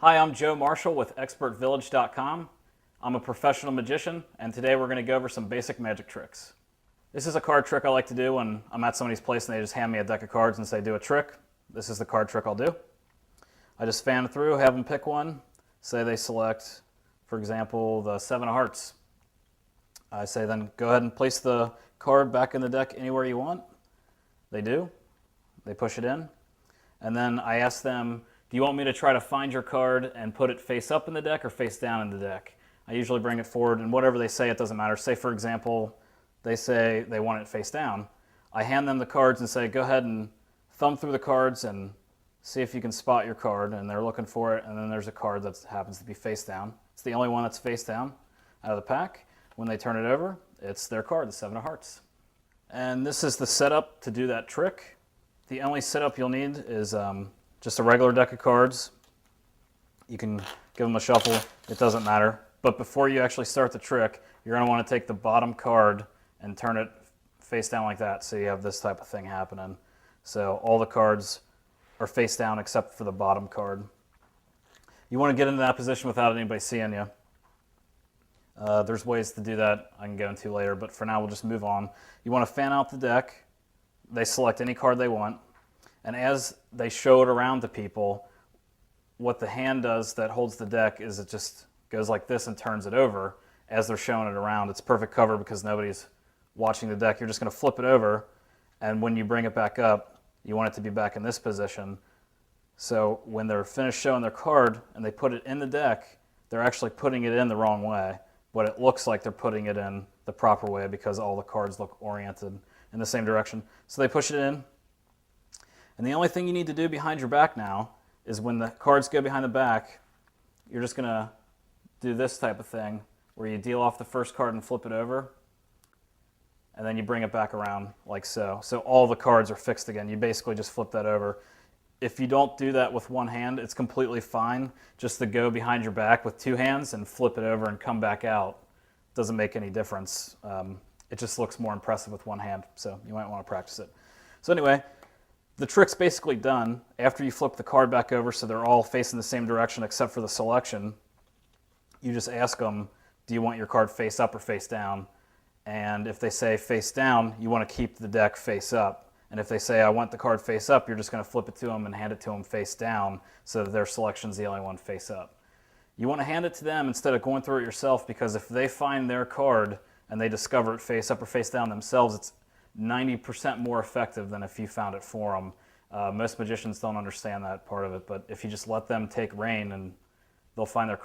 Hi, I'm Joe Marshall with ExpertVillage.com. I'm a professional magician, and today we're going to go over some basic magic tricks. This is a card trick I like to do when I'm at somebody's place and they just hand me a deck of cards and say, do a trick. This is the card trick I'll do. I just fan through, have them pick one. Say they select, for example, the 7 of hearts. I say then go ahead and place the card back in the deck anywhere you want. They do. They push it in. And then I ask them, do you want me to try to find your card and put it face up in the deck or face down in the deck? I usually bring it forward, and whatever they say, it doesn't matter. Say, for example, they say they want it face down. I hand them the cards and say, go ahead and thumb through the cards and see if you can spot your card, and they're looking for it, and then there's a card that happens to be face down. It's the only one that's face down out of the pack. When they turn it over, it's their card, the 7 of hearts. And this is the setup to do that trick. The only setup you'll need is just a regular deck of cards. You can give them a shuffle, it doesn't matter. But before you actually start the trick, you're going to want to take the bottom card and turn it face down like that, so you have this type of thing happening. So all the cards are face down except for the bottom card. You want to get into that position without anybody seeing you. There's ways to do that I can go into later, but for now we'll just move on. You want to fan out the deck. They select any card they want, and as they show it around to people, what the hand does that holds the deck is it just goes like this and turns it over as they're showing it around. It's perfect cover because nobody's watching the deck. You're just going to flip it over, and when you bring it back up, you want it to be back in this position. So when they're finished showing their card and they put it in the deck, they're actually putting it in the wrong way, but it looks like they're putting it in the proper way because all the cards look oriented in the same direction. So they push it in, and the only thing you need to do behind your back now is when the cards go behind the back, you're just going to do this type of thing where you deal off the first card and flip it over, and then you bring it back around like so. So all the cards are fixed again. You basically just flip that over. If you don't do that with one hand, it's completely fine just to go behind your back with 2 hands and flip it over and come back out. Doesn't make any difference. It just looks more impressive with one hand, so you might want to practice it. So anyway, the trick's basically done. After you flip the card back over so they're all facing the same direction except for the selection, you just ask them, do you want your card face up or face down? And if they say face down, you want to keep the deck face up. And if they say, I want the card face up, you're just going to flip it to them and hand it to them face down so that their selection's the only one face up. You want to hand it to them instead of going through it yourself, because if they find their card and they discover it face up or face down themselves, it's 90% more effective than if you found it for them. Most magicians don't understand that part of it, but if you just let them take reign, and they'll find their